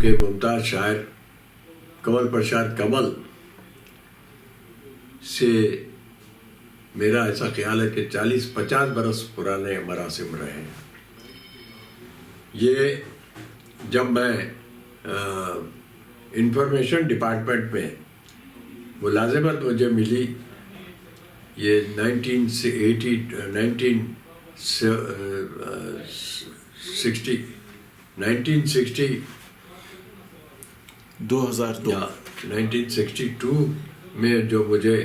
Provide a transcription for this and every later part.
کے ممتاز شاعر کنول پرساد کنول سے میرا ایسا خیال ہے کہ 40-50 برس پرانے مراسم رہے ہیں. یہ جب میں انفارمیشن ڈپارٹمنٹ میں ملازمت مجھے ملی، یہ 1962 میں جو مجھے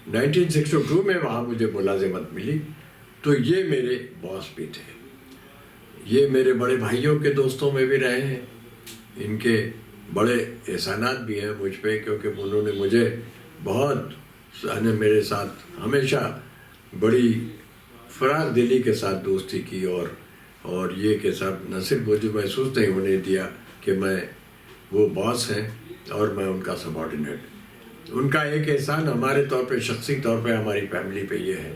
1962 میں وہاں مجھے ملازمت ملی، تو یہ میرے باس بھی تھے. یہ میرے بڑے بھائیوں کے دوستوں میں بھی رہے ہیں. ان کے بڑے احسانات بھی ہیں مجھ پہ، کیونکہ انہوں نے مجھے بہت میرے ساتھ ہمیشہ بڑی فراخ دلی کے ساتھ دوستی کی، اور یہ کہ سب نہ صرف مجھے محسوس نہیں ہونے دیا کہ میں وہ باس ہیں اور میں ان کا سبارڈینیٹ. ان کا ایک احسان ہمارے طور پہ، شخصی طور پہ ہماری فیملی پہ یہ ہے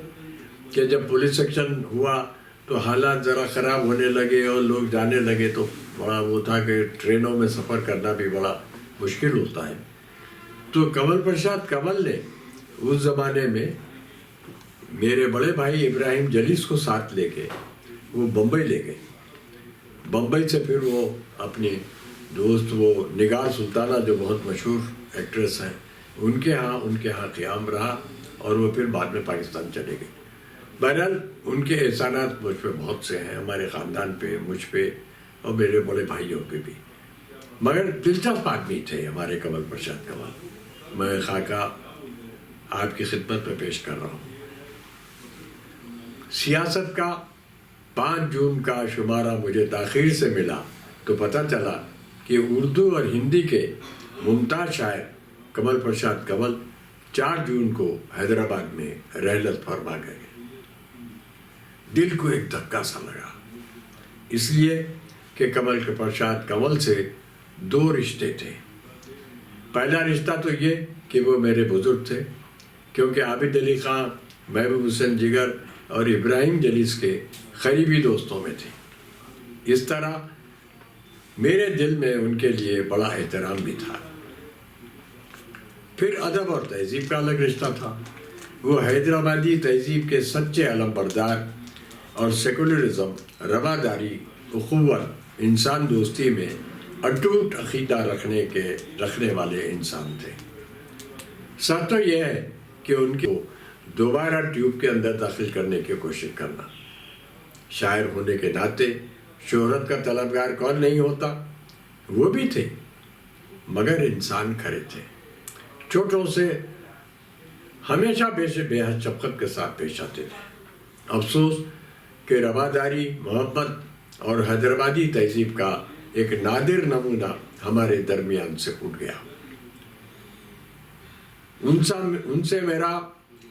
کہ جب پولیس ایکشن ہوا تو حالات ذرا خراب ہونے لگے اور لوگ جانے لگے، تو بڑا وہ تھا کہ ٹرینوں میں سفر کرنا بھی بڑا مشکل ہوتا ہے. تو کنول پرساد کنول نے اس زمانے میں میرے بڑے بھائی ابراہیم جلیس کو ساتھ لے کے وہ بمبئی لے گئے. بمبئی سے پھر وہ اپنی دوست وہ نگار سلطانہ جو بہت مشہور ایکٹریس ہیں ان کے ہاں قیام رہا، اور وہ پھر بعد میں پاکستان چلے گئے. بہرحال ان کے احسانات مجھ پہ بہت سے ہیں، ہمارے خاندان پہ، مجھ پہ اور میرے بڑے بھائیوں پہ بھی. مگر دلچسپ آدمی تھے ہمارے کنول پرساد کنول. میں خاکہ آپ کی خدمت میں پیش کر رہا ہوں. سیاست کا 5 جون کا شمارہ مجھے تاخیر سے ملا تو پتہ چلا کہ اردو اور ہندی کے ممتاز شاعر کنول پرساد کنول 4 جون کو حیدرآباد میں رحلت فرما گئے. دل کو ایک دھکا سا لگا، اس لیے کہ کنول پرساد کنول سے 2 رشتے تھے. پہلا رشتہ تو یہ کہ وہ میرے بزرگ تھے، کیونکہ عابد علی خان، محبوب حسین جگر اور ابراہیم جلیس کے قریبی دوستوں میں تھے. اس طرح میرے دل میں ان کے لیے بڑا احترام بھی تھا. پھر ادب اور تہذیب کا الگ رشتہ تھا. وہ حیدرآبادی تہذیب کے سچے علم بردار اور سیکولرزم، رواداری، اخوت، انسان دوستی میں اٹوٹ عقیدہ رکھنے والے انسان تھے. سب تو یہ ہے کہ ان کو دوبارہ ٹیوب کے اندر داخل کرنے کی کوشش کرنا. شاعر ہونے کے ناطے شہرت کا طلبگار کون نہیں ہوتا، وہ بھی تھے، مگر انسان کھڑے تھے. چھوٹوں سے ہمیشہ بے حد شفقت کے ساتھ پیش آتے تھے. افسوس کہ رواداری، محبت اور حیدرآبادی تہذیب کا ایک نادر نمونہ ہمارے درمیان سے اٹھ گیا. ان سے میرا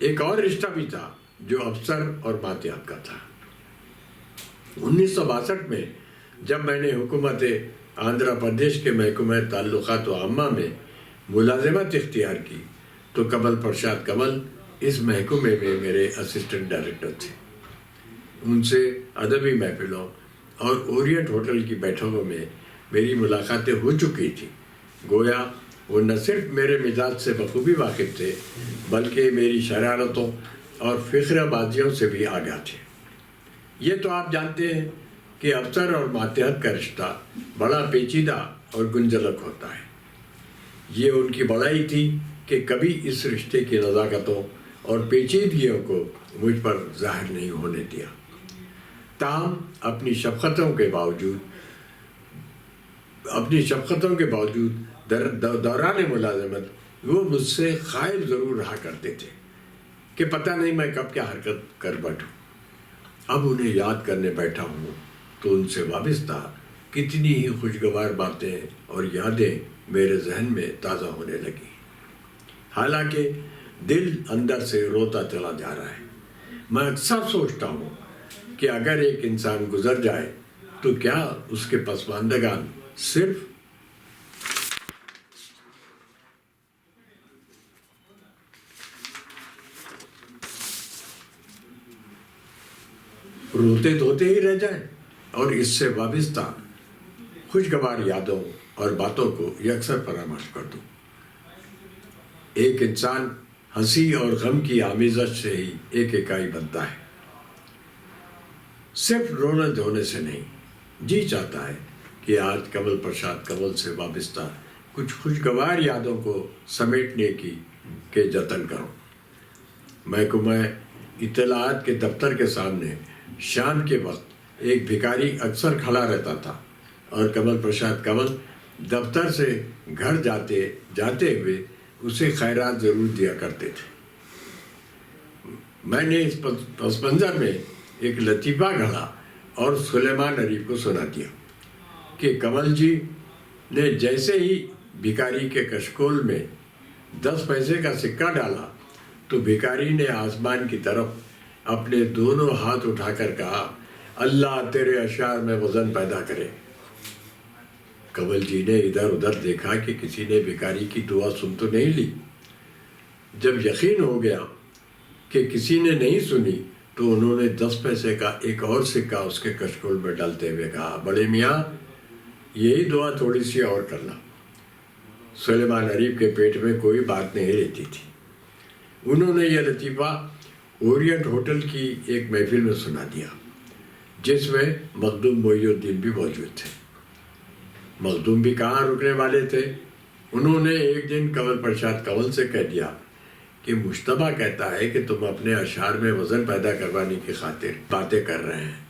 ایک اور رشتہ بھی تھا جو افسر اور ماتحت کا تھا. 1962 میں جب میں نے حکومت آندھرا پردیش کے محکمہ تعلقات عامہ میں ملازمت اختیار کی تو کنول پرساد کنول اس محکمے میں میرے اسسٹنٹ ڈائریکٹر تھے. ان سے ادبی محفلوں اور اورینٹ ہوٹل کی بیٹھکوں میں میری ملاقاتیں ہو چکی تھی. گویا وہ نہ صرف میرے مزاج سے بخوبی واقف تھے بلکہ میری شرارتوں اور فقرہ بازیوں سے بھی آگاہ تھے. یہ تو آپ جانتے ہیں کہ افسر اور ماتحت کا رشتہ بڑا پیچیدہ اور گنجلک ہوتا ہے. یہ ان کی بڑائی تھی کہ کبھی اس رشتے کی نزاکتوں اور پیچیدگیوں کو مجھ پر ظاہر نہیں ہونے دیا. تاہم اپنی شفقتوں کے باوجود دوران ملازمت وہ مجھ سے خائف ضرور رہا کرتے تھے کہ پتہ نہیں میں کب کیا حرکت کر بیٹھوں. اب انہیں یاد کرنے بیٹھا ہوں تو ان سے وابستہ کتنی ہی خوشگوار باتیں اور یادیں میرے ذہن میں تازہ ہونے لگی. حالانکہ دل اندر سے روتا چلا جا رہا ہے. میں اکثر سوچتا ہوں کہ اگر ایک انسان گزر جائے تو کیا اس کے پسماندگان صرف روتے دھوتے ہی رہ جائیں اور اس سے وابستہ خوشگوار یادوں اور باتوں کو یکسر فراموش کر دوں۔ ایک انسان ہنسی اور غم کی آمیزش سے ہی ایک اکائی بنتا ہے، صرف رونے دھونے سے نہیں۔ جی چاہتا ہے کہ آج کمل پرساد کنول سے وابستہ کچھ خوشگوار یادوں کو سمیٹنے کے جتن کروں۔ محکمہ اطلاعات کے دفتر کے سامنے شام کے وقت ایک بھکاری اکثر کھڑا رہتا تھا اور کمل پرساد کنول دفتر سے گھر جاتے ہوئے اسے خیرات ضرور دیا کرتے تھے۔ میں نے اس پس منظر میں ایک لطیفہ گھڑا اور سلیمان عریف کو سنا دیا کہ کنول جی نے جیسے ہی بھکاری کے کشکول میں 10 پیسے کا سکہ ڈالا تو بھکاری نے آسمان کی طرف اپنے دونوں ہاتھ اٹھا کر کہا، اللہ تیرے اشعار میں وزن پیدا کرے۔ کنول جی نے ادھر ادھر دیکھا کہ کسی نے بھکاری کی دعا سن تو نہیں لی۔ جب یقین ہو گیا کہ کسی نے نہیں سنی تو انہوں نے 10 پیسے کا ایک اور سکہ اس کے کشکول میں ڈالتے ہوئے کہا، بڑے میاں یہی دعا تھوڑی سی اور کرنا۔ سلیمان عریف کے پیٹ میں کوئی بات نہیں رہتی تھی۔ انہوں نے یہ لطیفہ اورینٹ ہوٹل کی ایک محفل میں سنا دیا جس میں مخدوم محی الدین بھی موجود تھے۔ مخدوم بھی کہاں رکنے والے تھے۔ انہوں نے ایک دن کنول پرساد کنول سے کہہ دیا کہ مشتبہ کہتا ہے کہ تم اپنے اشعار میں وزن پیدا کروانے کی خاطر باتیں کر رہے ہیں۔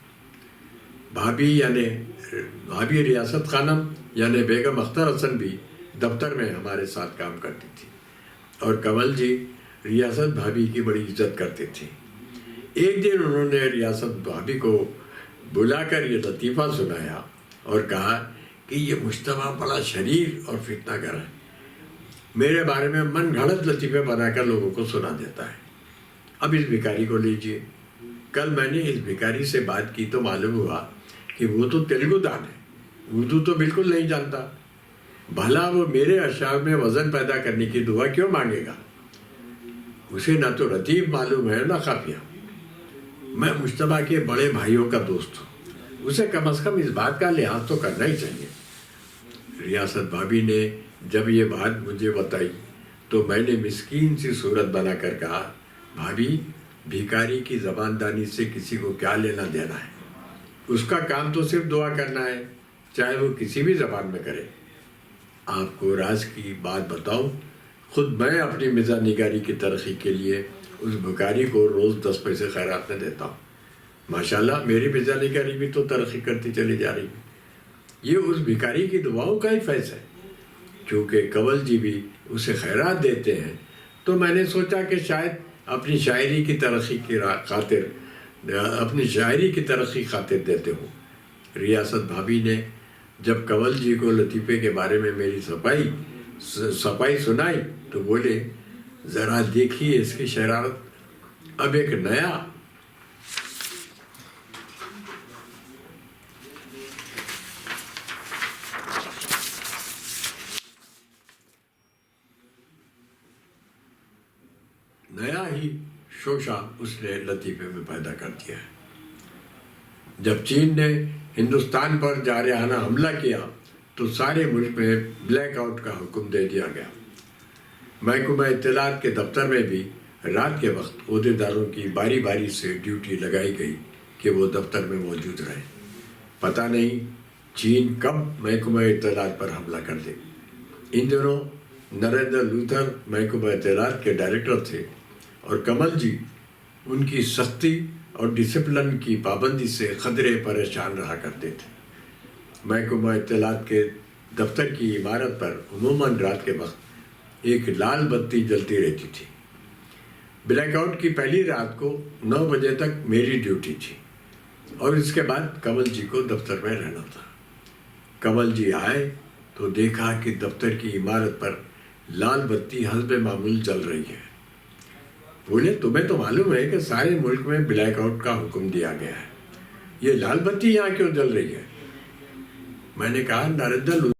بھابھی ریاست خانم یعنی بیگم اختر حسن بھی دفتر میں ہمارے ساتھ کام کرتی تھی اور کنول جی ریاست بھابھی کی بڑی عزت کرتے تھے۔ ایک دن انہوں نے ریاست بھابھی کو بلا کر یہ لطیفہ سنایا اور کہا کہ یہ مشتبہ بڑا شریر اور فتنہ گر ہے، میرے بارے میں من گھڑت لطیفے بنا کر لوگوں کو سنا دیتا ہے۔ اب اس بھکاری کو لیجئے۔ کل میں نے اس بھکاری سے بات کی تو معلوم ہوا کہ وہ تو تیلگو دان ہے، اردو تو بالکل نہیں جانتا۔ بھلا وہ میرے اشعار میں وزن پیدا کرنے کی دعا کیوں مانگے گا؟ اسے نہ تو رتیب معلوم ہے نہ خافیہ۔ میں مشتبہ کے بڑے بھائیوں کا دوست ہوں، اسے کم از کم اس بات کا لحاظ تو کرنا ہی چاہیے۔ ریاست بھابھی نے جب یہ بات مجھے بتائی تو میں نے مسکین سی صورت بنا کر کہا، بھابھی بھکاری کی زبان دانی سے کسی کو کیا لینا دینا ہے، اس کا کام تو صرف دعا کرنا ہے، چاہے وہ کسی بھی زبان میں کرے۔ آپ کو راز کی بات بتاؤں، خود میں اپنی مزاح نگاری کی ترقی کے لیے اس بھکاری کو روز 10 پیسے خیرات میں دیتا ہوں۔ ماشاءاللہ میری مزاح نگاری بھی تو ترقی کرتی چلی جا رہی ہے۔ یہ اس بھکاری کی دعاؤں کا ہی فیض ہے۔ کیونکہ کنول جی بھی اسے خیرات دیتے ہیں تو میں نے سوچا کہ شاید اپنی شاعری کی ترقی خاطر دیتے ہوں۔ ریاست بھابھی نے جب کنول جی کو لطیفے کے بارے میں میری صفائی سنائی تو بولے، ذرا دیکھیے اس کی شرارت۔ اب ایک نیا ہی شوشہ اس نے لطیفے میں پیدا کر دیا ہے۔ جب چین نے ہندوستان پر جارحانہ حملہ کیا تو سارے ملک میں بلیک آؤٹ کا حکم دے دیا گیا۔ محکمہ اطلاعات کے دفتر میں بھی رات کے وقت عہدیداروں کی باری باری سے ڈیوٹی لگائی گئی کہ وہ دفتر میں موجود رہیں۔ پتہ نہیں چین کب محکمہ اطلاعات پر حملہ کر دے۔ ان دنوں نریندر لوتھر محکمہ اطلاعات کے ڈائریکٹر تھے اور کنول جی ان کی سختی اور ڈسپلن کی پابندی سے قدرے پریشان رہا کرتے تھے۔ محکمہ اطلاعات کے دفتر کی عمارت پر عموماً رات کے وقت ایک لال بتی جلتی رہتی تھی۔ بلیک آؤٹ کی پہلی رات کو 9 بجے تک میری ڈیوٹی تھی اور اس کے بعد کنول جی کو دفتر میں رہنا تھا۔ کنول جی آئے تو دیکھا کہ دفتر کی عمارت پر لال بتی حسب معمول جل رہی ہے۔ بولے، تمہیں تو معلوم ہے کہ سارے ملک میں بلیک آؤٹ کا حکم دیا گیا ہے، یہ لال بتی یہاں کیوں جل رہی ہے؟ میں نے کہا، نریندر